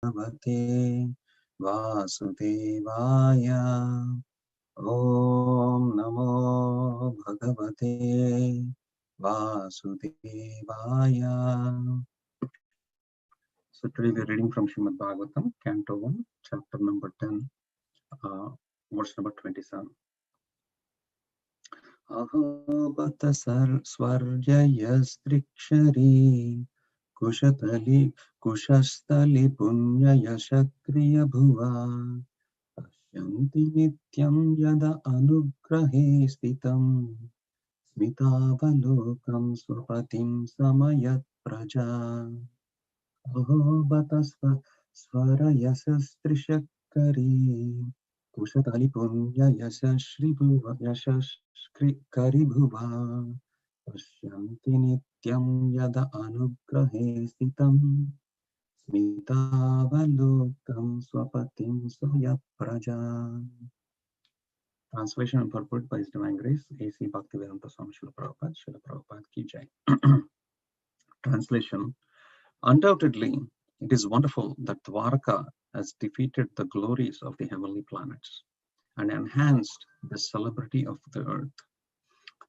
Bhagavate Vasudevaya. Om Namo Bhagavate Vasudevaya. So today we are reading from Srimad Bhagavatam, Canto 1, chapter number 10, verse number 27. Ahobata swarjaya kushastali punyaya shakriya bhuva pasyanti nityam yada anugrahe stitam smitavalokam swapatim samayat praja. Ahobata swarayasastrishakkari kushatali punyaya shashribuva yashashkari bhuva pasyanti nityam yada anugrahe stitam smitavalokam swapatim soya praja. Translation and purport by His Divine Grace, A.C. Bhaktivedanta Swami Srila Prabhupada, Srila Prabhupada Ki Jai. Translation. Undoubtedly, it is wonderful that Dwarka has defeated the glories of the heavenly planets and enhanced the celebrity of the earth.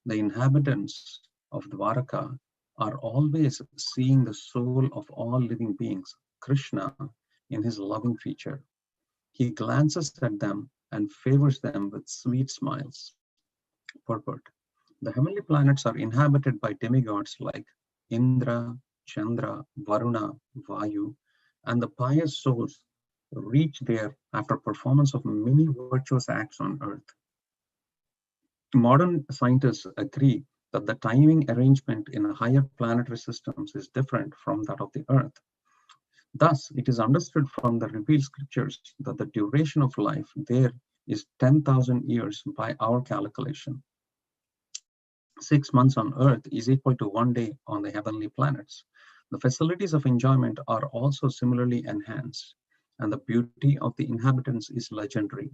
The inhabitants of Dwarka are always seeing the soul of all living beings, Krishna, in his loving feature. He glances at them and favors them with sweet smiles. Purport. The heavenly planets are inhabited by demigods like Indra, Chandra, Varuna, Vayu, and the pious souls reach there after performance of many virtuous acts on earth. Modern scientists agree that the timing arrangement in higher planetary systems is different from that of the earth. Thus, it is understood from the revealed scriptures that the duration of life there is 10,000 years by our calculation. 6 months on earth is equal to 1 day on the heavenly planets. The facilities of enjoyment are also similarly enhanced, and the beauty of the inhabitants is legendary.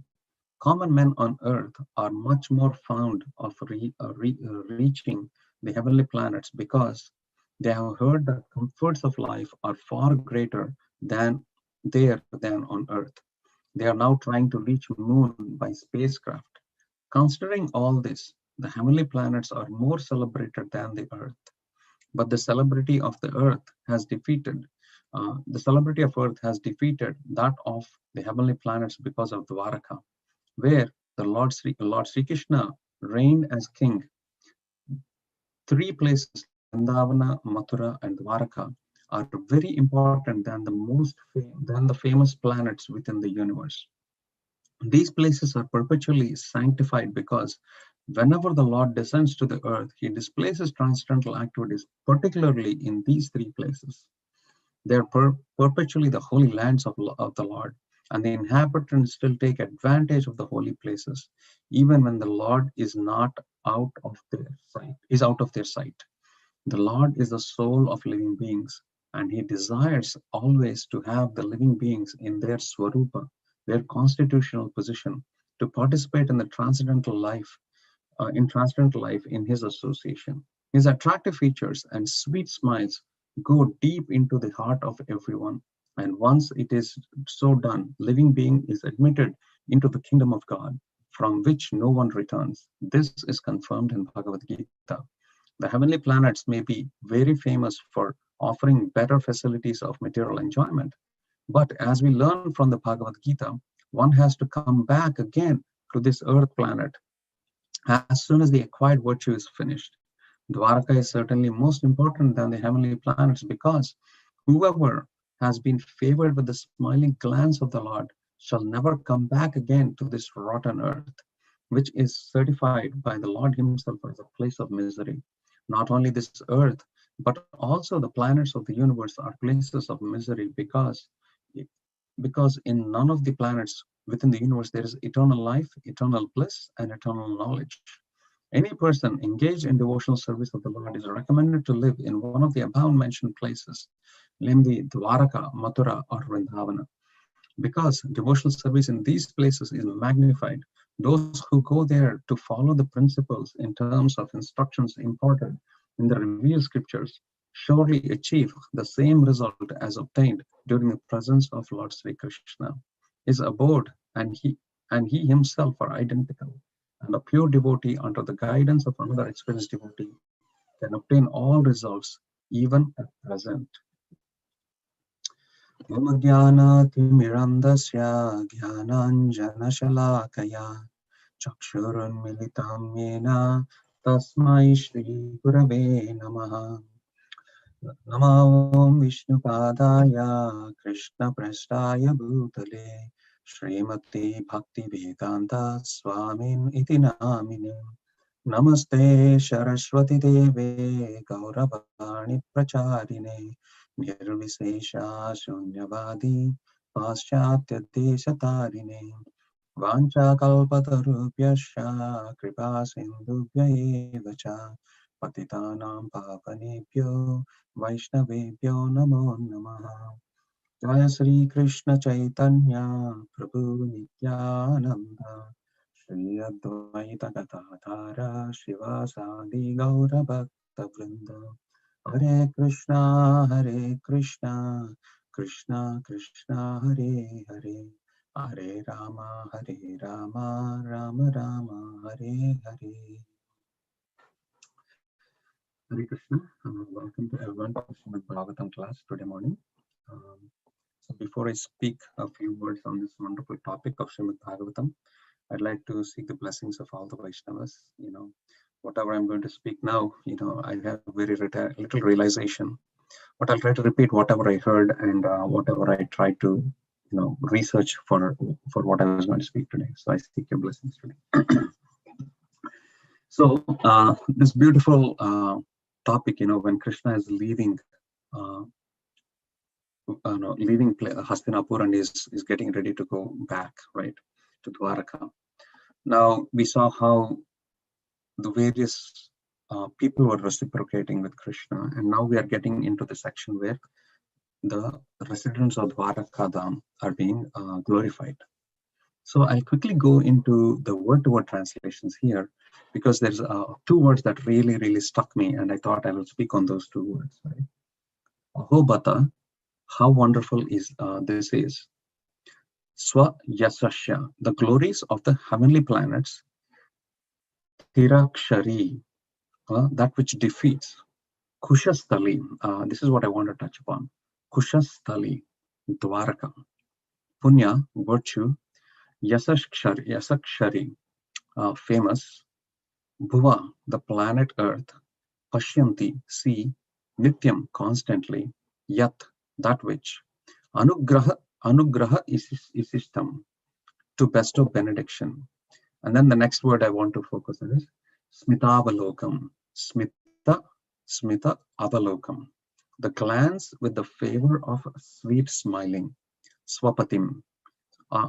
Common men on earth are much more fond of reaching the heavenly planets because they have heard that comforts of life are far greater than on earth. They are now trying to reach moon by spacecraft. Considering all this, the heavenly planets are more celebrated than the earth. But the celebrity of the earth has defeated that of the heavenly planets because of Dwaraka, where the Lord Sri Krishna reigned as king. 3 places, Vrindavana, Mathura, and Dwaraka, are very important than the famous planets within the universe. These places are perpetually sanctified because whenever the Lord descends to the earth, he displays his transcendental activities, particularly in these 3 places. They are perpetually the holy lands of the Lord, and the inhabitants still take advantage of the holy places, even when the Lord is out of their sight. The Lord is the soul of living beings, and he desires always to have the living beings in their swarupa, their constitutional position, to participate in the transcendental life, in his association. His attractive features and sweet smiles go deep into the heart of everyone, and once it is so done, living being is admitted into the kingdom of God, from which no one returns. This is confirmed in Bhagavad Gita. The heavenly planets may be very famous for offering better facilities of material enjoyment, but as we learn from the Bhagavad Gita, one has to come back again to this earth planet as soon as the acquired virtue is finished. Dwaraka is certainly most important than the heavenly planets because whoever has been favored with the smiling glance of the Lord shall never come back again to this rotten earth, which is certified by the Lord himself as a place of misery. Not only this earth, but also the planets of the universe are places of misery because in none of the planets within the universe there is eternal life, eternal bliss, and eternal knowledge. Any person engaged in devotional service of the Lord is recommended to live in one of the above mentioned places, namely Dwaraka, Mathura, or Vrindavana. Because devotional service in these places is magnified, those who go there to follow the principles in terms of instructions imparted in the revealed scriptures surely achieve the same result as obtained during the presence of Lord Sri Krishna. His abode and he himself are identical, and a pure devotee under the guidance of another experienced devotee can obtain all results even at present. Mama Jnana-timirandasya Jnananjana-shalakaya Chakshurunmilitam Yena Tasmai Shri Gurave Namaha. Namo Om Vishnupadaya Krishna Prasthaya Bhutale Srimati Bhakti Vedanta Swamin Iti Namine. Namaste Saraswati Deve Gauravani Pracharine Nirvisesha Shunyavadi Paschatya Deshatarine Vancha Kalpatarubhyascha Kripa Sindhubhya eva cha Patitanam Pavanebhyo Vaishnavebhyo Namo Namaha. Jaya Sri Krishna Chaitanya Prabhu Nityananda Shri Advaita Gadadhara Shivasadi Gaura Bhakta Vrinda. Hare Krishna, Krishna Krishna, Hare Hare, Hare Rama, Rama Rama, Hare Hare. Hare Krishna, welcome to everyone to Srimad Bhagavatam class today morning. So before I speak a few words on this wonderful topic of Srimad Bhagavatam, I'd like to seek the blessings of all the Vaishnavas. Whatever I'm going to speak now, I have very little realization, but I'll try to repeat whatever I heard and whatever I tried to, research for what I was going to speak today. So I seek your blessings today. So this beautiful topic, when Krishna is leaving Hastinapur and is getting ready to go back, right, to Dwaraka. Now we saw how the various people were reciprocating with Krishna, and now we are getting into the section where the residents of Dwaraka are being glorified. So I'll quickly go into the word-to-word translations here, because there's two words that really stuck me, and I thought I will speak on those two words. Right? Ahobata, how wonderful is this is. Swa Yasasya, the glories of the heavenly planets. Tirakshari, that which defeats. Kushastali, this is what I want to touch upon. Kushastali, Dwaraka. Punya, virtue. Yasakshari, famous. Bhuva, the planet Earth. Pashyanti, see. Nityam, constantly. Yat, that which. Anugraha isistam, to bestow benediction. And then the next word I want to focus on is Smitavalokam. Smita Avalokam. The glance with the favor of sweet smiling. Swapatim,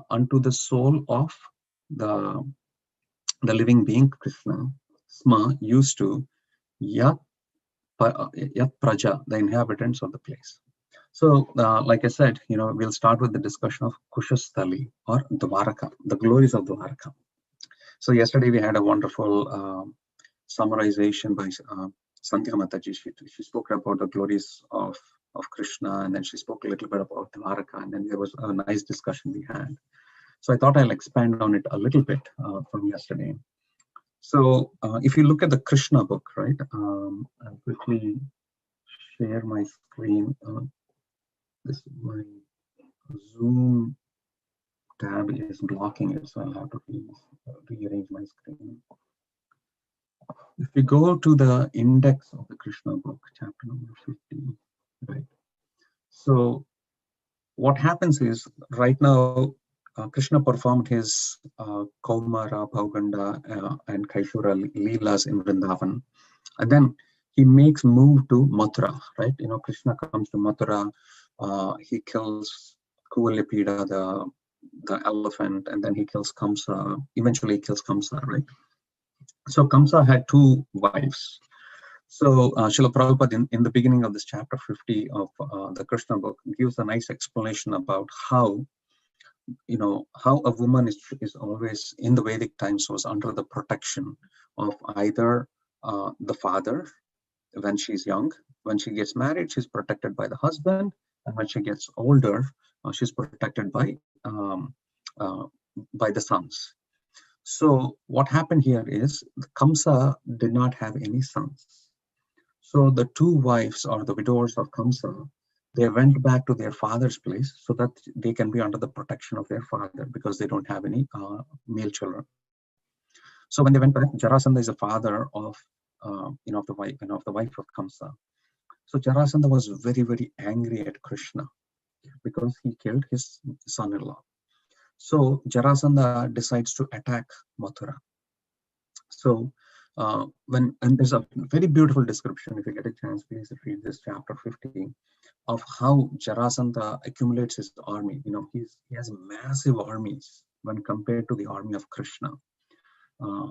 unto the soul of the living being Krishna. Sma, used to. Yat Praja, the inhabitants of the place. So, like I said, we'll start with the discussion of Kushastali or Dwaraka, the glories of Dwaraka. So yesterday we had a wonderful summarization by Sandhya Mataji. She spoke about the glories of Krishna, and then she spoke a little bit about Dwaraka, and then there was a nice discussion we had. So I thought I'll expand on it a little bit from yesterday. So if you look at the Krishna book, right, I'll quickly share my screen. This my Zoom tab is blocking it, so I'll have to rearrange my screen. If we go to the index of the Krishna book, chapter number 50, right? So what happens is, right now, Krishna performed his Kaumara, Pauganda, and Kaishura Leelas in Vrindavan. And then he makes move to Mathura, right? Krishna comes to Mathura, he kills Kuvalipida, the elephant, and then he kills Kamsa, eventually he kills Kamsa, right? So Kamsa had two wives. So Srila Prabhupada in the beginning of this chapter 50 of the Krishna book gives a nice explanation about how a woman is always in the Vedic times was under the protection of either the father, when she's young. When she gets married, she's protected by the husband, and when she gets older, she's protected uh, by the sons. So what happened here is Kamsa did not have any sons. So the two wives or the widowers of Kamsa, they went back to their father's place so that they can be under the protection of their father because they don't have any male children. So when they went back, Jarasandha is the father of of the wife of Kamsa. So Jarasandha was very, very angry at Krishna because he killed his son-in-law. So Jarasandha decides to attack Mathura. So and there's a very beautiful description. If you get a chance, please read this chapter 15 of how Jarasandha accumulates his army. He has massive armies when compared to the army of Krishna.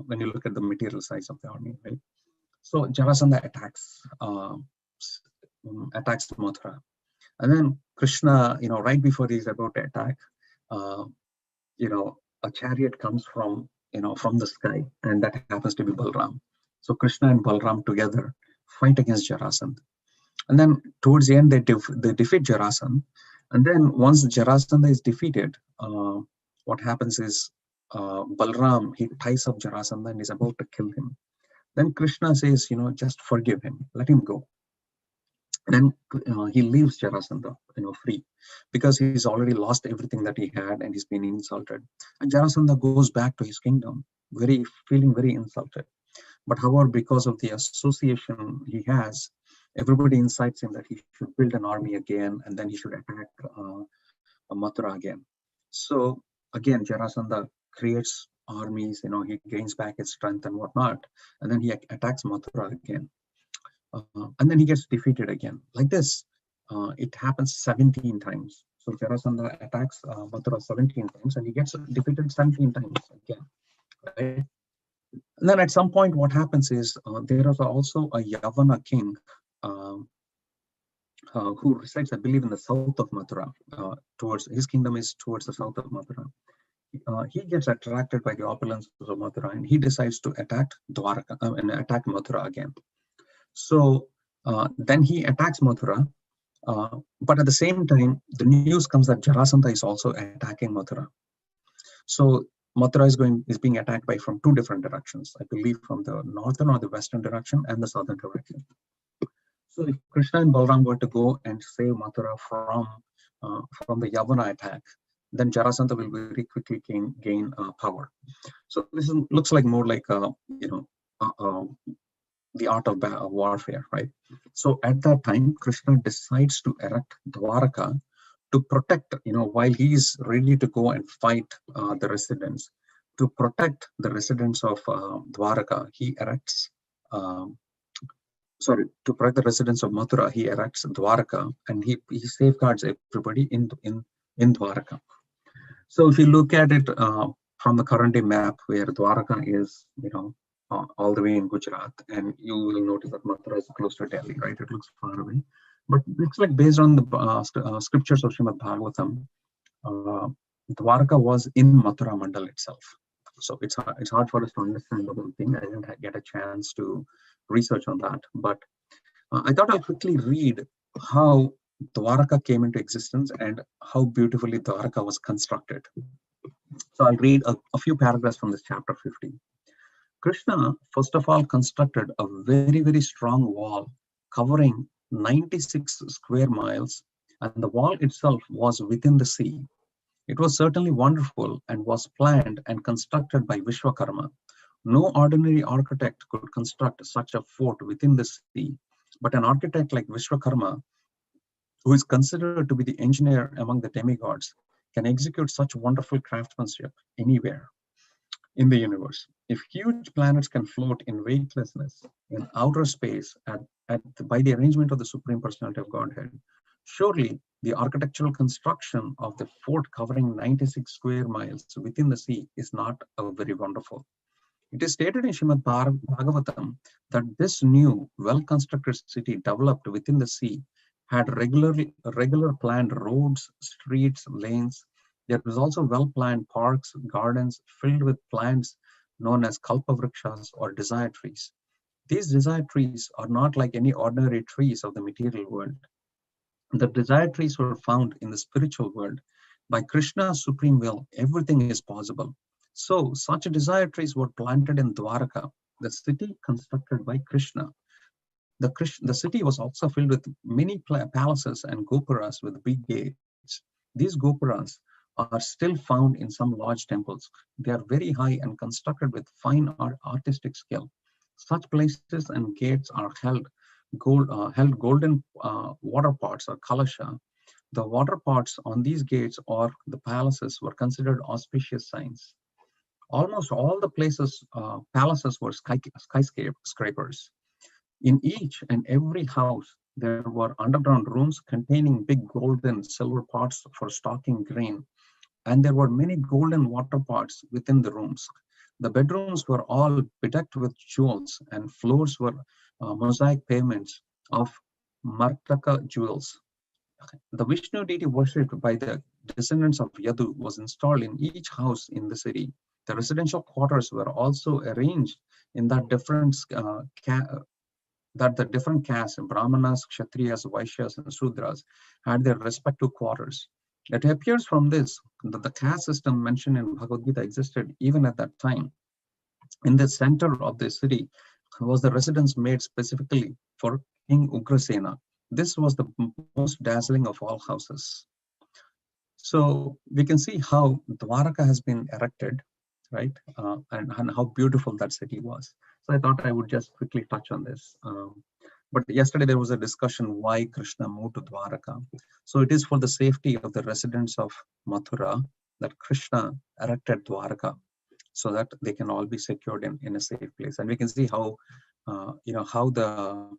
When you look at the material size of the army, right? So Jarasandha attacks Mathura, and then Krishna, right before he's about to attack, uh, a chariot comes from the sky, and that happens to be Balram. So Krishna and Balram together fight against Jarasandha, and then towards the end they defeat Jarasandha, and then once Jarasandha is defeated, what happens is Balram, he ties up Jarasandha and is about to kill him. Then Krishna says, just forgive him, let him go. Then he leaves Jarasandha, free, because he's already lost everything that he had and he's been insulted. And Jarasandha goes back to his kingdom, feeling very insulted. But however, because of the association he has, everybody incites him that he should build an army again, and then he should attack Mathura again. So again, Jarasandha creates armies, he gains back his strength and whatnot, and then he attacks Mathura again. And then he gets defeated again. Like this, it happens 17 times. So Jarasandha attacks Mathura 17 times, and he gets defeated 17 times again. Right? And then at some point, what happens is there is also a Yavana king who resides, I believe, in the south of Mathura. Towards his kingdom is towards the south of Mathura. He gets attracted by the opulence of Mathura, and he decides to attack Dwaraka and attack Mathura again. So then he attacks Mathura, but at the same time, the news comes that Jarasandha is also attacking Mathura. So Mathura is being attacked by from two different directions, I believe, from the northern or the western direction and the southern direction. So if Krishna and Balram were to go and save Mathura from the Yavana attack, then Jarasandha will very quickly gain power. So this looks like more like the art of warfare, right? So at that time, Krishna decides to erect Dwaraka to protect, while he is ready to go and fight the residents. To protect the residents of Dwaraka, he erects, to protect the residents of Mathura, he erects Dwaraka, and he safeguards everybody in Dwaraka. So if you look at it from the current day map, where Dwaraka is, all the way in Gujarat, and you will notice that Mathura is close to Delhi, right? It looks far away, but it looks like based on the scriptures of Srimad Bhagavatam, Dwaraka was in Mathura Mandal itself. So it's hard for us to understand the whole thing. I didn't get a chance to research on that, but I thought I'll quickly read how Dwaraka came into existence and how beautifully Dwaraka was constructed. So I'll read a few paragraphs from this chapter 15. Krishna, first of all, constructed a very, very strong wall covering 96 square miles, and the wall itself was within the sea. It was certainly wonderful and was planned and constructed by Vishwakarma. No ordinary architect could construct such a fort within the sea, but an architect like Vishwakarma, who is considered to be the engineer among the demigods, can execute such wonderful craftsmanship anywhere in the universe. If huge planets can float in weightlessness in outer space by the arrangement of the Supreme Personality of Godhead, surely the architectural construction of the fort covering 96 square miles within the sea is not very wonderful. It is stated in Srimad Bhagavatam that this new, well-constructed city developed within the sea had regular planned roads, streets, lanes. There was also well-planned parks, gardens filled with plants known as kalpavrikshas or desire trees. These desire trees are not like any ordinary trees of the material world. The desire trees were found in the spiritual world. By Krishna's supreme will, everything is possible. So, such desire trees were planted in Dwaraka, the city constructed by Krishna. The city was also filled with many palaces and gopuras with big gates. These gopuras are still found in some large temples. They are very high and constructed with fine artistic skill. Such places and gates are held golden water pots or kalasha. The water pots on these gates or the palaces were considered auspicious signs. Almost all the palaces were skyscrapers. In each and every house, there were underground rooms containing big gold and silver pots for stocking grain, and there were many golden water pots within the rooms. The bedrooms were all bedecked with jewels, and floors were mosaic pavements of Martaka jewels. The Vishnu deity worshipped by the descendants of Yadu was installed in each house in the city. The residential quarters were also arranged in that the different castes, Brahmanas, Kshatriyas, Vaishyas, and Sudras, had their respective quarters. It appears from this that the caste system mentioned in Bhagavad Gita existed even at that time. In the center of the city was the residence made specifically for King Ugrasena. This was the most dazzling of all houses. So we can see how Dwaraka has been erected, right? And how beautiful that city was. So I thought I would just quickly touch on this. But yesterday there was a discussion why Krishna moved to Dwaraka. So it is for the safety of the residents of Mathura that Krishna erected Dwaraka, so that they can all be secured in a safe place. And we can see how, how the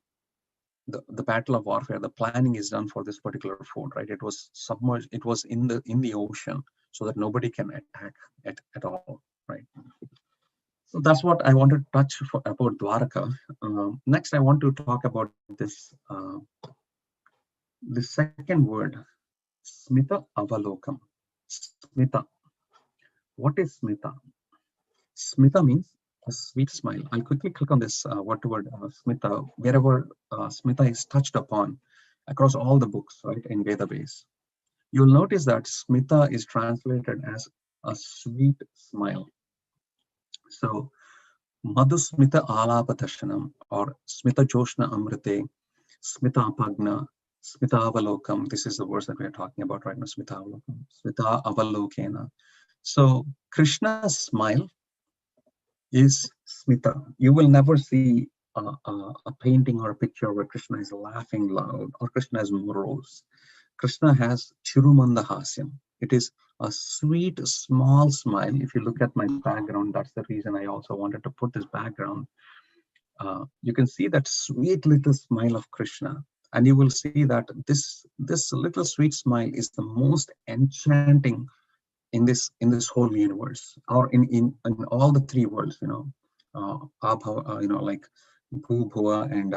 battle of warfare, the planning is done for this particular fort, right? It was submerged, it was in the ocean, so that nobody can attack at all, right? So that's what I want to touch about Dwaraka. Next, I want to talk about this second word, Smita Avalokam. Smita. What is Smita? Smita means a sweet smile. I'll quickly click on this word Smita, wherever Smita is touched upon across all the books, right, in Vedabase. You'll notice that Smita is translated as a sweet smile. So, Madhusmita Alapatashanam or Smita Joshna Amrite, Smita Apagna, Smita Avalokam. This is the words that we're talking about right now, Smita Avalokam, Smita Avalokena. So, Krishna's smile is Smita. You will never see a painting or a picture where Krishna is laughing loud or Krishna is morose. Krishna has Chirumanda Hasyam. It is a sweet, small smile. If you look at my background, that's the reason I also wanted to put this background. You can see that sweet little smile of Krishna, and you will see that this little sweet smile is the most enchanting in this whole universe, or in all the three worlds, like Bhu, Bhuva, and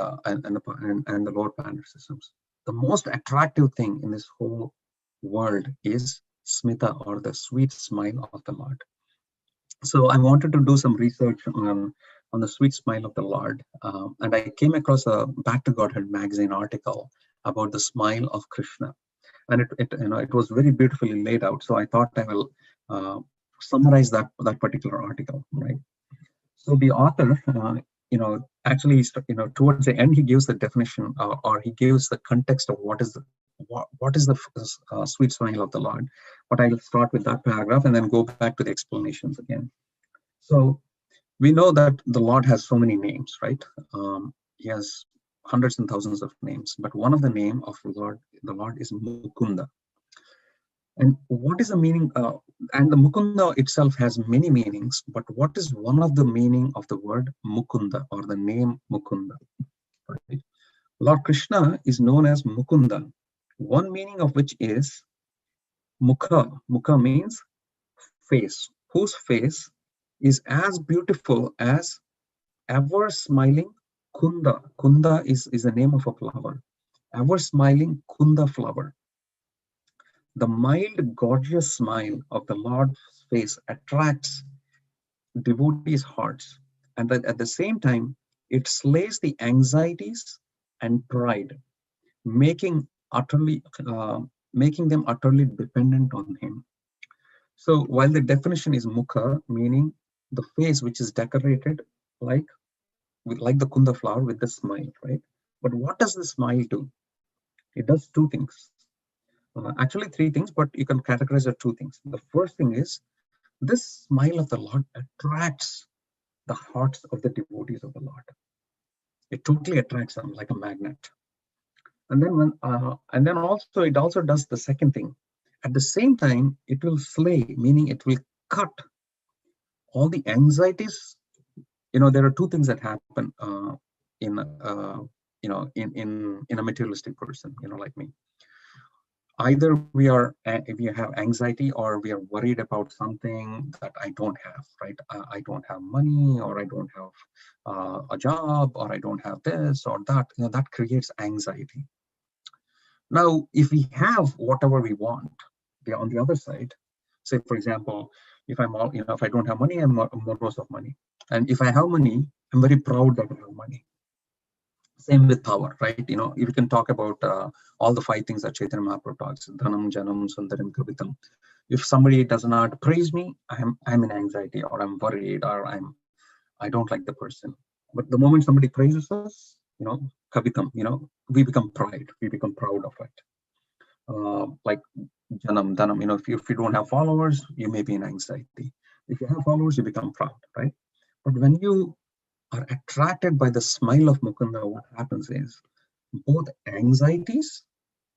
the lower planet systems. The most attractive thing in this whole world is Smita, or the sweet smile of the Lord. So I wanted to do some research on the sweet smile of the Lord, and I came across a Back to Godhead magazine article about the smile of Krishna, and it was very beautifully laid out. So I thought I will summarize that particular article, right? So the author, actually, towards the end, he gives the definition, or he gives the context of what is the sweet smile of the Lord. But I'll start with that paragraph and then go back to the explanations again. So we know that the Lord has so many names, right? He has hundreds and thousands of names, but one of the name of the Lord is Mukunda. And what is the meaning? And the Mukunda itself has many meanings, but what is one of the meaning of the word Mukunda, or the name Mukunda? Right? Lord Krishna is known as Mukunda, one meaning of which is Mukha. Mukha means face, whose face is as beautiful as ever smiling Kunda. Kunda is the name of a flower. Ever smiling Kunda flower. The mild, gorgeous smile of the Lord's face attracts devotees' hearts, and at the same time, It slays the anxieties and pride, making making them utterly dependent on him. So while the definition is mukha, meaning the face which is decorated like like the kunda flower with the smile, right? But what does the smile do? It does two things. Actually, three things, but you can categorize it two things. The first thing is this smile of the Lord attracts the hearts of the devotees of the Lord. It totally attracts them like a magnet. And then also it also does the second thing. At the same time, it will slay, meaning it will cut all the anxieties. There are two things that happen in in a materialistic person, like me. Either we have anxiety, or we are worried about something that I don't have, right? I don't have money, or I don't have a job, or I don't have this or that. That creates anxiety. Now, if we have whatever we want, on the other side, say for example, if if I don't have money, I'm morose of money, and if I have money, I'm very proud that I have money. Same with power, right? You can talk about all the five things that Chaitanya Mahaprabhu talks: Dhanam, Janam, Sundaram, Kavitam. If somebody does not praise me, I'm in anxiety, or I'm worried, or I don't like the person. But the moment somebody praises us, Kavitam, we become pride, we become proud of it. Like Janam, Dhanam, if you don't have followers, you may be in anxiety. If you have followers, you become proud, right? But when you are attracted by the smile of Mukunda, what happens is both anxieties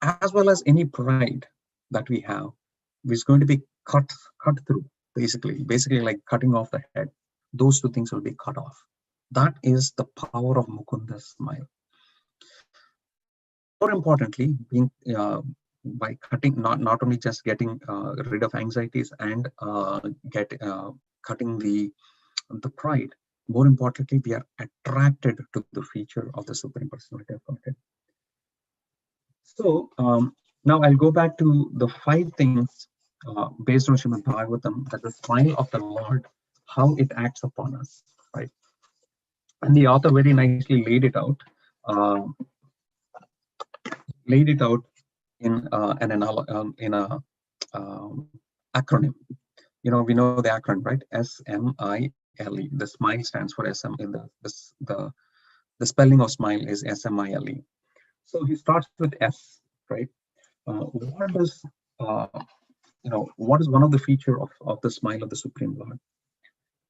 as well as any pride that we have is going to be cut through, basically like cutting off the head. Those two things will be cut off. That is the power of Mukunda's smile. More importantly, being by cutting, not only just getting rid of anxieties and cutting the pride. More importantly, we are attracted to the feature of the Supreme Personality of Godhead. So now I'll go back to the five things based on Srimad Bhagavatam, that the smile of the Lord, how it acts upon us, right? And the author very nicely laid it out in a acronym. We know the acronym, right? SMILE. The smile stands for SM. In the spelling of smile is SMILE. So he starts with S, right? What is one of the feature of the smile of the Supreme Lord?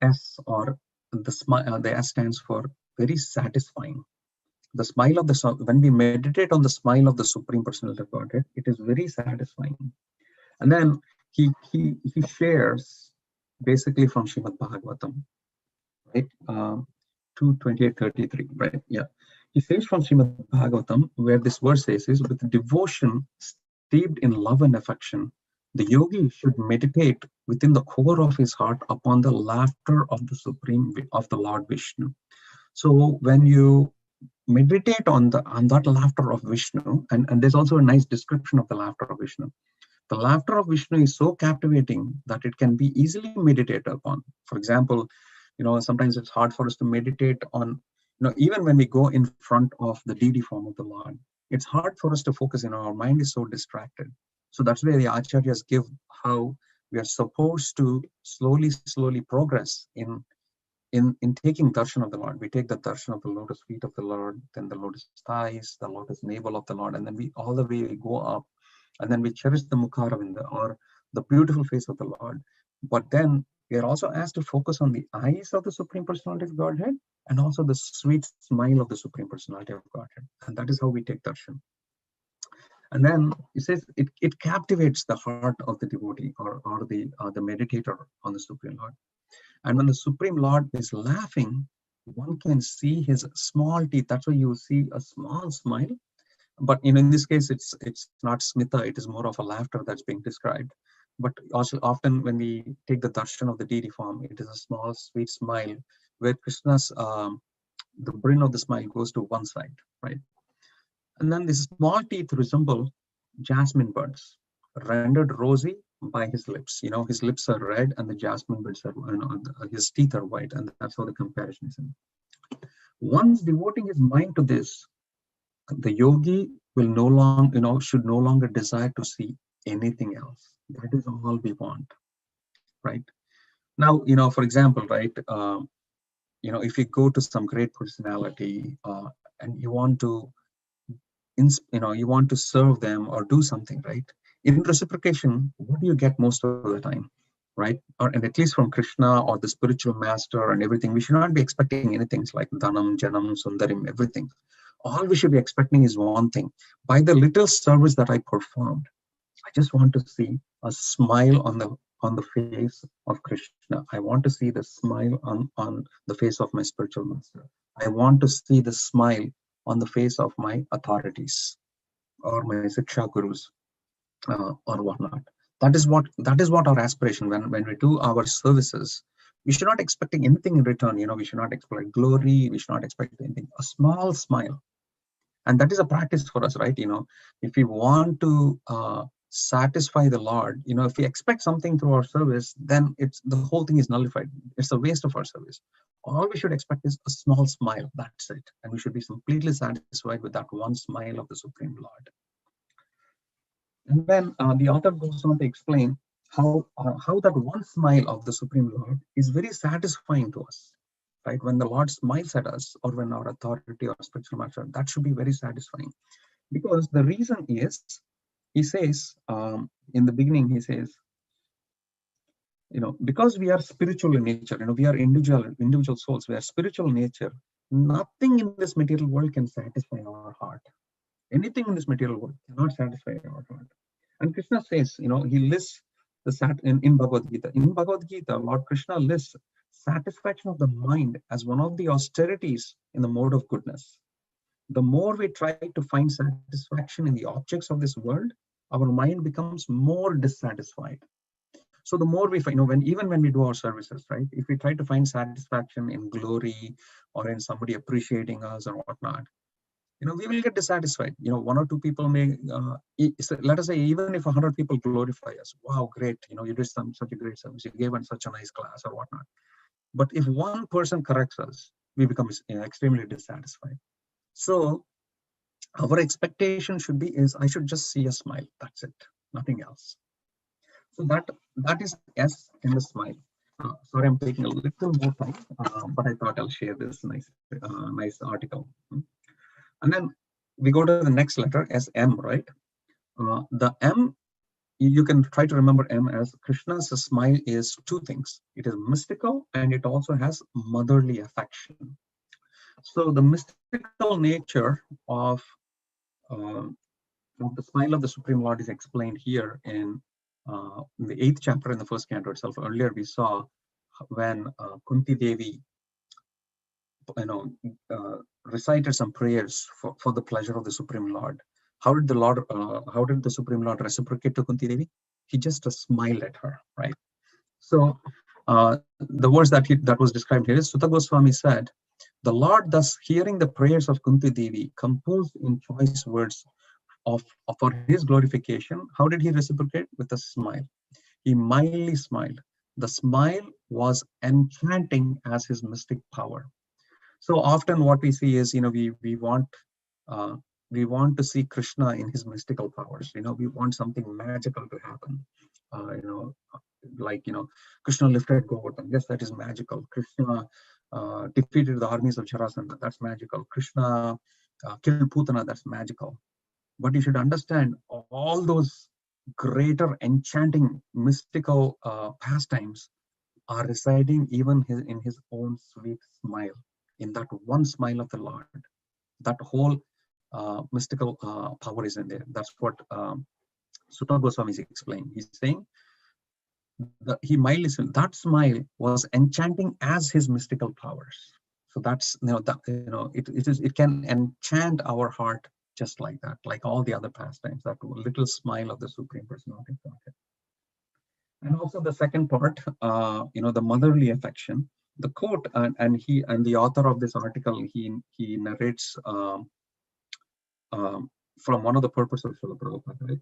S, or the smile. The S stands for very satisfying. The smile of when we meditate on the smile of the Supreme Personality of Godhead, it is very satisfying. And then he shares basically from Srimad Bhagavatam, right? 2:28-33, right? Yeah. He says from Srimad Bhagavatam, where this verse says is, with devotion steeped in love and affection, the yogi should meditate within the core of his heart upon the laughter of the Lord Vishnu. So when you meditate on that laughter of Vishnu, and there's also a nice description of the laughter of Vishnu. The laughter of Vishnu is so captivating that it can be easily meditated upon. For example, sometimes it's hard for us to meditate on, even when we go in front of the deity form of the Lord, it's hard for us to focus. Our mind is so distracted. So that's where the acharyas give how we are supposed to slowly progress in taking darshan of the Lord. We take the darshan of the lotus feet of the Lord, then the lotus thighs, the lotus navel of the Lord, and then we all the way we go up, and then we cherish the Mukharavinda, or the beautiful face of the Lord. But then we are also asked to focus on the eyes of the Supreme Personality of Godhead, and also the sweet smile of the Supreme Personality of Godhead. And that is how we take darshan. And then it says it captivates the heart of the devotee, or the meditator on the Supreme Lord. And when the Supreme Lord is laughing, one can see his small teeth. That's why you see a small smile. But in this case, it's not smita. It is more of a laughter that's being described. But also often when we take the darshan of the deity form, it is a small, sweet smile where Krishna's the brim of the smile goes to one side, right? And then these small teeth resemble jasmine buds, rendered rosy by his lips. His lips are red and the jasmine buds are, his teeth are white, and that's how the comparison is. Once devoting his mind to this, the yogi will no longer, should no longer desire to see anything else. That is all we want, right? Now, for example, right, if you go to some great personality and you want to, you want to serve them or do something, right? In reciprocation, what do you get most of the time, right? And at least from Krishna or the spiritual master and everything, we should not be expecting anything like Dhanam, Janam, Sundarim, everything. All we should be expecting is one thing. By the little service that I performed, I just want to see a smile on the face of Krishna. I want to see the smile on the face of my spiritual master. I want to see the smile on the face of my authorities or my Siksha Gurus or whatnot. That is what our aspiration. When we do our services, we should not expecting anything in return. We should not expect glory. We should not expect anything. A small smile, and that is a practice for us, right? If we want to satisfy the Lord, if we expect something through our service, then the whole thing is nullified. It's a waste of our service. All we should expect is a small smile. That's it, and we should be completely satisfied with that one smile of the Supreme Lord. And then the author goes on to explain how that one smile of the Supreme Lord is very satisfying to us, right? When the Lord smiles at us, or when our authority or spiritual master, that should be very satisfying. Because the reason is, he says, in the beginning, he says, because we are spiritual in nature, we are individual souls, we are spiritual in nature, nothing in this material world can satisfy our heart. Anything in this material world cannot satisfy our heart. And Krishna says, he lists in Bhagavad Gita. In Bhagavad Gita, Lord Krishna lists satisfaction of the mind as one of the austerities in the mode of goodness. The more we try to find satisfaction in the objects of this world, our mind becomes more dissatisfied. So the more we find, even when we do our services, right? If we try to find satisfaction in glory or in somebody appreciating us or whatnot, we will get dissatisfied. One or two people may, let us say, even if 100 people glorify us, wow, great, you did such a great service, you gave us such a nice class or whatnot. But if one person corrects us, we become extremely dissatisfied. So our expectation should be I should just see a smile. That's it, nothing else. So that is S in the smile. Sorry, I'm taking a little more time, but I thought I'll share this nice article. And then we go to the next letter as M, right? The M, you can try to remember M as Krishna's smile is two things. It is mystical and it also has motherly affection. So the mystical nature of the smile of the Supreme Lord is explained here in the 8th chapter in the 1st canto itself. Earlier we saw when Kunti Devi recited some prayers for the pleasure of the Supreme Lord. How did the Supreme Lord reciprocate to Kunti Devi? He just smiled at her, right? So the words that was described here is, Sutta Goswami said, the Lord, thus hearing the prayers of Kunti Devi, composed in choice words for his glorification. How did he reciprocate? With a smile. He mildly smiled. The smile was enchanting as his mystic power. So often what we see is, we want to see Krishna in his mystical powers. We want something magical to happen. Krishna lifted Govardhan. Yes, that is magical. Krishna defeated the armies of Jarasandha. That's magical. Krishna killed Putana. That's magical. But you should understand, all those greater enchanting mystical pastimes are residing even in his own sweet smile, in that one smile of the Lord. That whole mystical power is in there. That's what Sutta Goswami is explaining. He's saying that he mildly smiled. That smile was enchanting as his mystical powers. So that's it can enchant our heart just like that, like all the other pastimes. That little smile of the Supreme Personality of Godhead. And also the second part, the motherly affection. The quote, and the author of this article, he narrates from one of the purposes of Srila Prabhupada,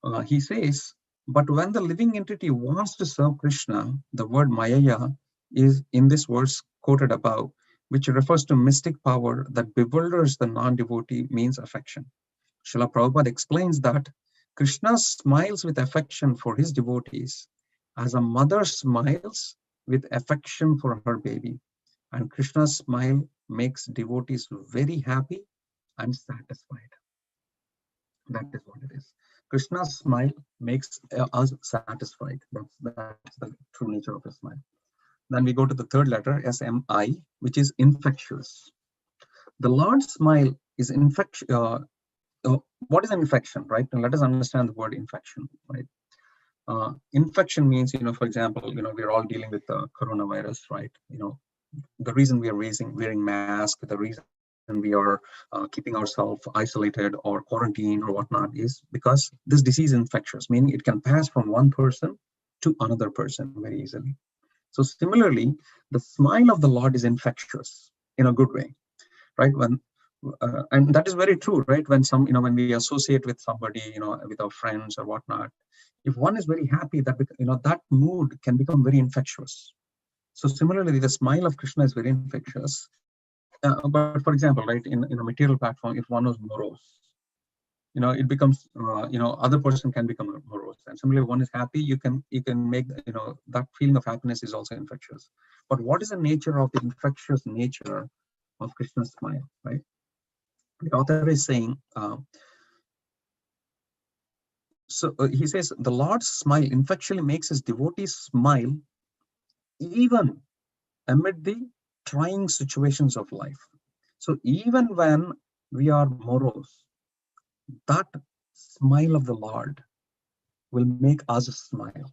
right? He says, but when the living entity wants to serve Krishna, the word Mayaya is in this verse quoted above, which refers to mystic power that bewilders the non-devotee, means affection. Srila Prabhupada explains that Krishna smiles with affection for his devotees as a mother smiles with affection for her baby. And Krishna's smile makes devotees very happy and satisfied. That is what it is. Krishna's smile makes us satisfied. That's the true nature of his smile. Then we go to the third letter, SMI, which is infectious. The Lord's smile is infectious. What is an infection, right? And let us understand the word infection, right? Infection means, for example, we're all dealing with the coronavirus, right? The reason we are wearing masks, the reason we are keeping ourselves isolated or quarantined or whatnot is because this disease is infectious, meaning it can pass from one person to another person very easily. So similarly, the smile of the Lord is infectious in a good way, right? And that is very true, right? When we associate with somebody, with our friends or whatnot, if one is very happy, that mood can become very infectious. So similarly, the smile of Krishna is very infectious. But for example, right, in a material platform, if one was morose, it becomes, other person can become morose. And similarly, one is happy, you can make, that feeling of happiness is also infectious. But what is the nature of the infectious nature of Krishna's smile, right? The author is saying, he says, the Lord's smile infectually makes his devotees smile even amid the trying situations of life. So even when we are morose, that smile of the Lord will make us smile.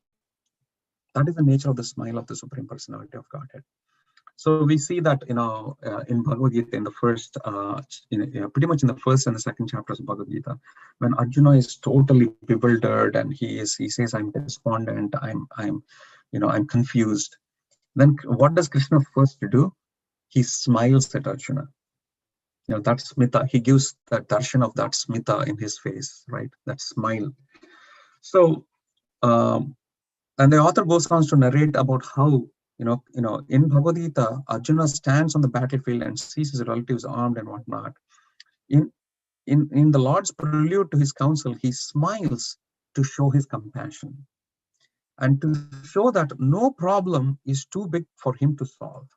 That is the nature of the smile of the Supreme Personality of Godhead. So we see that, in Bhagavad Gita, in the first, pretty much in the first and the second chapters of Bhagavad Gita, when Arjuna is totally bewildered and he says, "I'm despondent, I'm confused." Then what does Krishna first do? He smiles at Arjuna. That smita, he gives that darshan of that smita in his face, right? That smile. So, and the author goes on to narrate about how, in Bhagavad Gita, Arjuna stands on the battlefield and sees his relatives armed and whatnot. In the Lord's prelude to his counsel, he smiles to show his compassion and to show that no problem is too big for him to solve.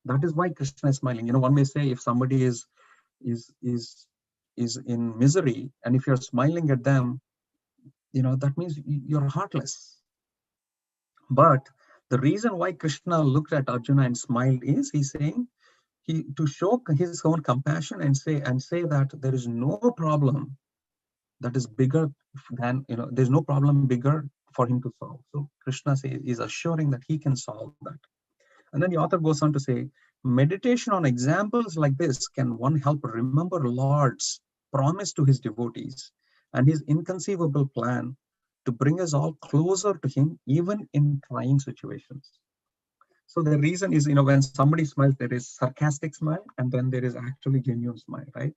That is why Krishna is smiling. One may say, if somebody is in misery, and if you're smiling at them, that means you're heartless. But the reason why Krishna looked at Arjuna and smiled is he's saying to show his own compassion and say that there is no problem that is bigger than, there's no problem bigger for him to solve. So Krishna is assuring that he can solve that. And then the author goes on to say, meditation on examples like this can one help remember Lord's promise to his devotees and his inconceivable plan to bring us all closer to him, even in trying situations. So the reason is, when somebody smiles, there is sarcastic smile, and then there is actually genuine smile, right?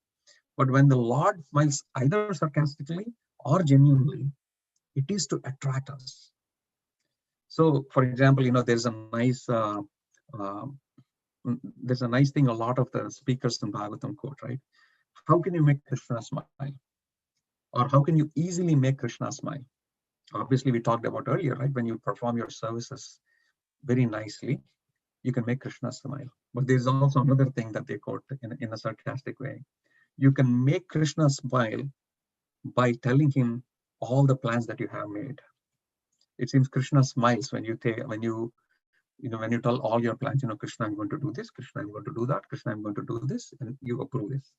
But when the Lord smiles either sarcastically or genuinely, it is to attract us. So, for example, there's a nice thing a lot of the speakers in Bhagavatam quote, right? How can you make Krishna smile? Or how can you easily make Krishna smile? Obviously, we talked about earlier, right? When you perform your services very nicely, you can make Krishna smile. But there's also another thing that they quote in a sarcastic way. You can make Krishna smile by telling him all the plans that you have made. It seems Krishna smiles when you tell all your plans, Krishna, I'm going to do this, Krishna, I'm going to do that, Krishna, I'm going to do this, and you approve this.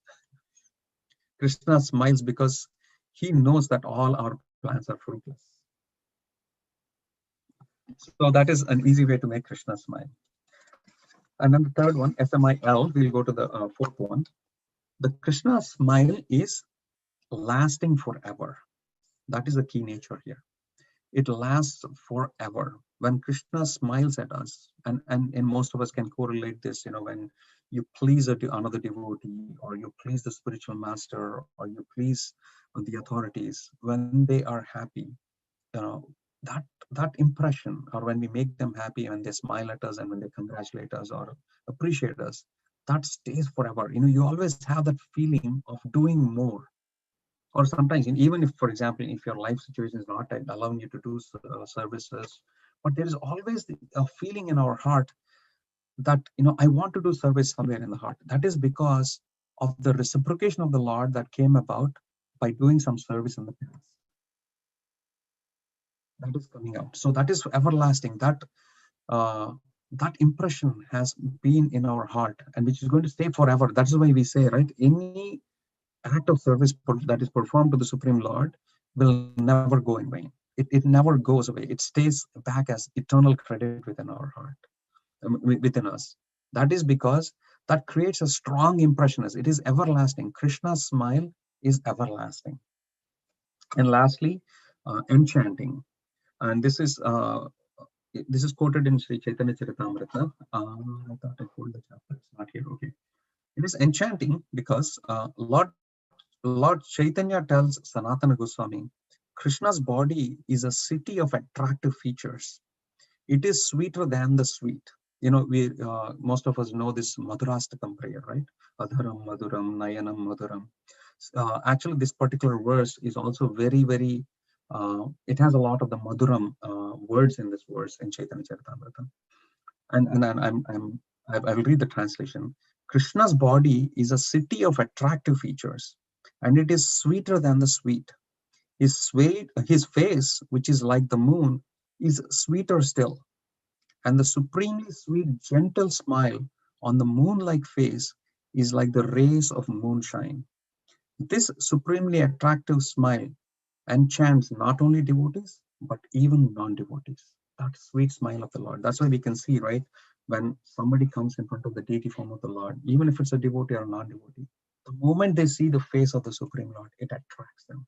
Krishna smiles because he knows that all our plans are fruitless. So that is an easy way to make Krishna smile. And then the third one, SMIL, we'll go to the fourth one. The Krishna smile is lasting forever. That is the key nature here. It lasts forever. When Krishna smiles at us, and most of us can correlate this, when you please another devotee, or you please the spiritual master, or you please the authorities, when they are happy, that impression, or when we make them happy, when they smile at us and when they congratulate us or appreciate us, that stays forever. You always have that feeling of doing more. Or sometimes, even if, for example, if your life situation is not allowing you to do services, but there is always a feeling in our heart that, I want to do service somewhere in the heart. That is because of the reciprocation of the Lord that came about by doing some service in the past. That is coming out. So that is everlasting. That impression has been in our heart, and which is going to stay forever. That's why we say, right, any act of service that is performed to the Supreme Lord will never go in vain. It never goes away. It stays back as eternal credit within our heart, within us. That is because that creates a strong impression. It is everlasting. Krishna's smile is everlasting. And lastly, enchanting. And this is quoted in Sri Chaitanya Charitamrita. I thought I pulled the chapter. It's not here. Okay. It is enchanting because Lord Chaitanya tells Sanatana Goswami, Krishna's body is a city of attractive features. It is sweeter than the sweet. We most of us know this Madhurastakam prayer, right? Adharam Madhuram, Nayanam Madhuram. Actually, this particular verse is also very, very, it has a lot of the Madhuram words in this verse in Chaitanya Charitamrita. And I will read the translation. Krishna's body is a city of attractive features, and it is sweeter than the sweet. His face, which is like the moon, is sweeter still. And the supremely sweet, gentle smile on the moon-like face is like the rays of moonshine. This supremely attractive smile enchants not only devotees, but even non-devotees. That sweet smile of the Lord. That's why we can see, right, when somebody comes in front of the deity form of the Lord, even if it's a devotee or a non-devotee, the moment they see the face of the Supreme Lord, it attracts them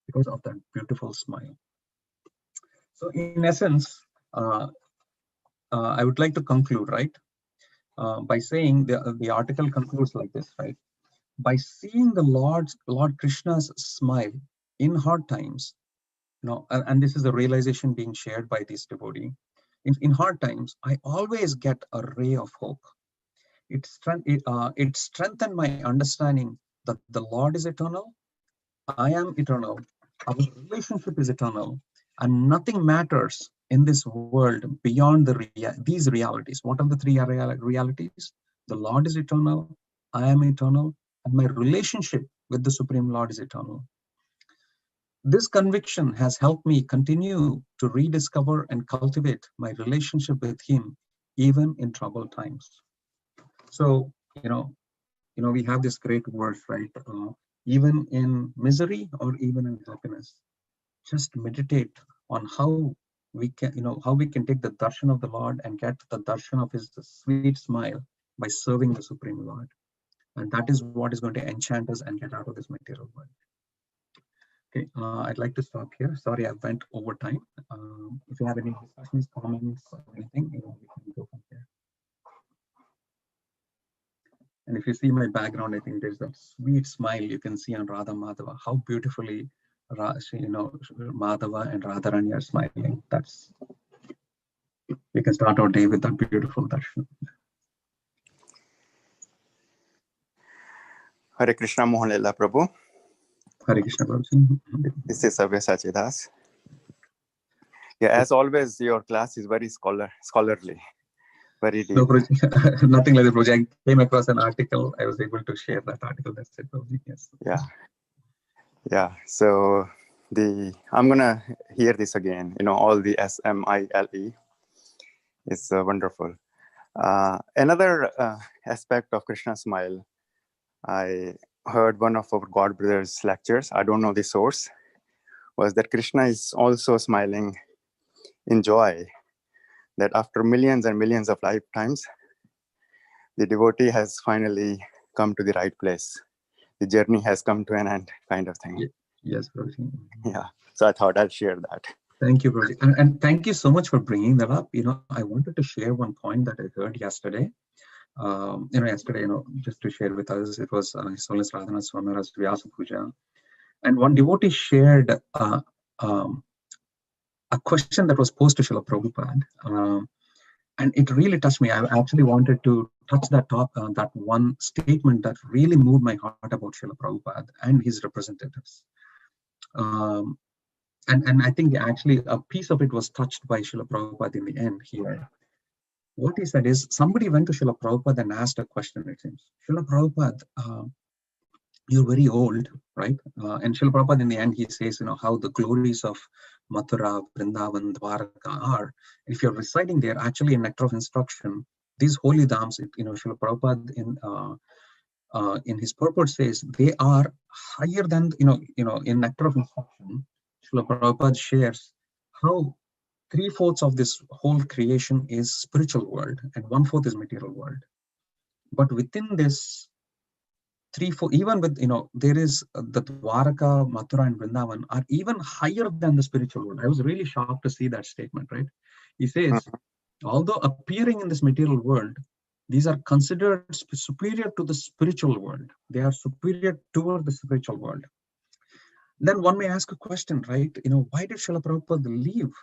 because of that beautiful smile. So in essence, I would like to conclude, right, by saying the article concludes like this, right? By seeing the Lord Krishna's smile in hard times, and this is a realization being shared by this devotee. In hard times, I always get a ray of hope. It strengthened my understanding that the Lord is eternal, I am eternal, our relationship is eternal, and nothing matters in this world beyond these realities. What are the three realities? The Lord is eternal, I am eternal, and my relationship with the Supreme Lord is eternal. This conviction has helped me continue to rediscover and cultivate my relationship with Him, even in troubled times. So, we have this great verse, right? Even in misery or even in happiness, just meditate on how we can, take the darshan of the Lord and get the darshan of His sweet smile by serving the Supreme Lord. And that is what is going to enchant us and get out of this material world. Okay, I'd like to stop here. Sorry, I went over time. If you have any discussions, comments, or anything, we can go from there. And if you see my background, I think there's that sweet smile you can see on Radha Madhava. How beautifully, Madhava and Radharani are smiling. We can start our day with that beautiful darshan. Hare Krishna, Mohana, Prabhu. Hare Krishna, Prabhu. This is Sabyasachi Das. Yeah, as always, your class is very scholarly, very deep. No, nothing like the project. I came across an article. I was able to share that article. That's it, Prabhu. Yes. Yeah. So I'm gonna hear this again. All the SMILE is wonderful. Another aspect of Krishna's smile, I heard one of our God brothers' lectures. I don't know the source. Was that Krishna is also smiling in joy that after millions and millions of lifetimes, the devotee has finally come to the right place. The journey has come to an end, kind of thing. Yes, Prabhu. Yeah. So I thought I'd share that. Thank you, Prabhu. And thank you so much for bringing that up. I wanted to share one point that I heard yesterday. Just to share with us, it was His Holiness Radhanath Swami Maharaj's Vyasa Puja. And one devotee shared a question that was posed to Srila Prabhupada. And it really touched me. I actually wanted to touch that one statement that really moved my heart about Srila Prabhupada and his representatives. And I think actually a piece of it was touched by Srila Prabhupada in the end here. What he said is, somebody went to Srila Prabhupada and asked a question, it seems. Srila Prabhupada, you're very old, right? And Srila Prabhupada in the end, he says, how the glories of Mathura, Vrindavan, Dwaraka are. If you're residing there, actually in Nectar of Instruction, these holy dhams, Srila Prabhupada in his purport says they are higher than, in Nectar of Instruction, Srila Prabhupada shares how 3/4 of this whole creation is spiritual world and 1/4 is material world. But within this 3/4, even with, there is the Dwaraka, Mathura, and Vrindavan are even higher than the spiritual world. I was really shocked to see that statement, right? He says, although appearing in this material world, these are considered superior to the spiritual world. They are superior toward the spiritual world. Then one may ask a question, right? Why did Srila Prabhupada leave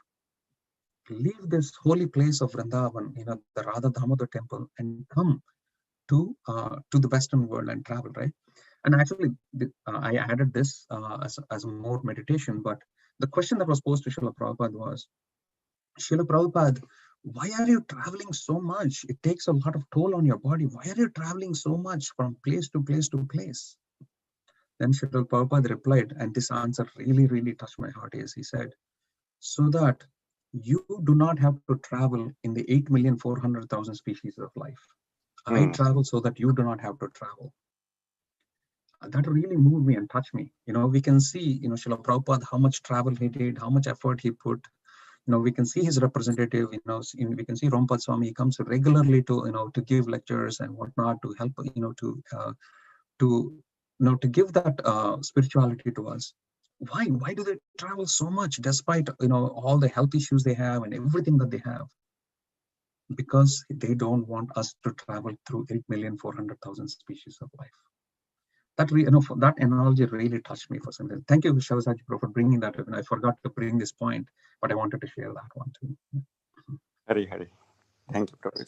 this holy place of Vrindavan, the Radha Damodar temple, and come to the Western world and travel, right? And actually, I added this as more meditation, but the question that was posed to Srila Prabhupada was, Srila Prabhupada, why are you traveling so much? It takes a lot of toll on your body. Why are you traveling so much from place to place to place? Then Srila Prabhupada replied, and this answer really, really touched my heart, is he said, so that you do not have to travel in the 8,400,000 species of life. I travel so that you do not have to travel. That really moved me and touched me. We can see, Srila Prabhupada, how much travel he did, how much effort he put. We can see his representative, we can see Rompad Swami, he comes regularly to give lectures and whatnot, to help, to give that spirituality to us. Why do they travel so much despite, all the health issues they have and everything that they have? Because they don't want us to travel through 8,400,000 species of life. That that analogy really touched me for some reason. Thank you, Shavasaji Prabhu, for bringing that up. And I forgot to bring this point, but I wanted to share that one too. Hari. Thank you, Prabhu.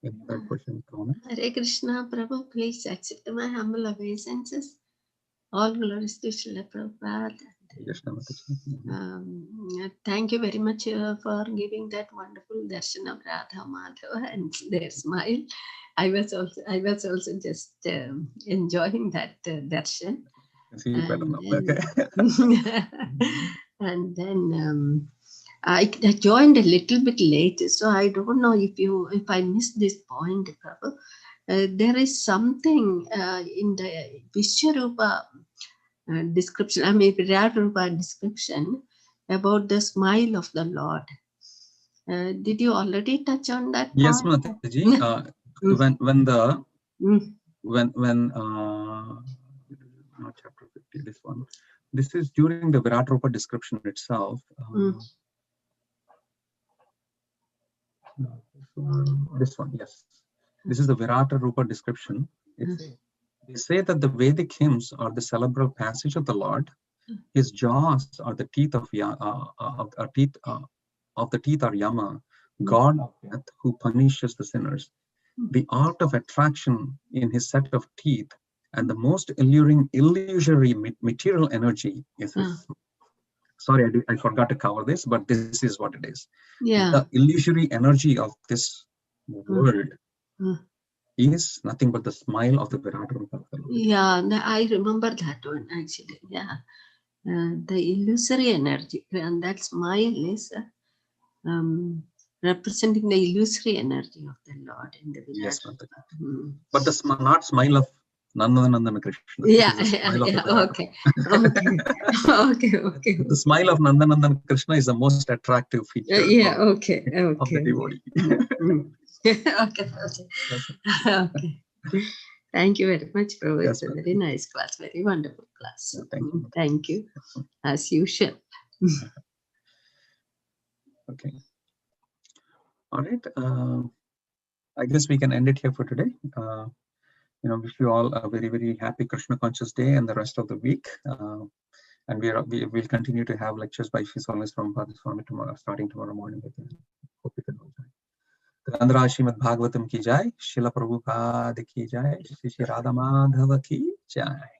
Any other question, Kona? Hare Krishna, Prabhu, please accept my humble obeisances. All glories to Srila Prabhupada. Yes, Thank you very much for giving that wonderful darshan of Radha Madhava and their smile. I was also just enjoying that darshan. See you better now. Okay. And then I joined a little bit late, so I don't know if I missed this point, Prabhu. There is something in the Vishwarupa description, Virat Rupa description about the smile of the Lord. Did you already touch on that? Yes, Mataji. When not chapter 50, this one. This is during the Virat Rupa description itself. This one, yes. This is the Virata Rupa description. They say that the Vedic hymns are the cerebral passage of the Lord. His jaws are the teeth of the teeth are Yama, God of death, who punishes the sinners. The art of attraction in his set of teeth and the most alluring illusory material energy is his. Sorry, I forgot to cover this, but this is what it is. Yeah. The illusory energy of this world is nothing but the smile of the Virat Rupa. Yeah, I remember that one actually. Yeah, the illusory energy, and that smile is representing the illusory energy of the Lord in the Virat. Yes, but the not smile of Nandanandana Krishna. Yeah. Okay. The smile of Nandanandana Krishna is the most attractive feature. Of the devotee. Okay. Thank you very much, Prabhu. Yes, it's a very nice class, very wonderful class. Thank you. As usual. Okay. All right. I guess we can end it here for today. Wish you all a very, very happy Krishna conscious day and the rest of the week. And we'll continue to have lectures by His Holiness Prabhupada Swami tomorrow, starting tomorrow morning again. Hope you can all join. Grandra Srimad Bhagavatam ki jai, Srila Prabhupada ki jai, Shri Radha Madhava ki jai.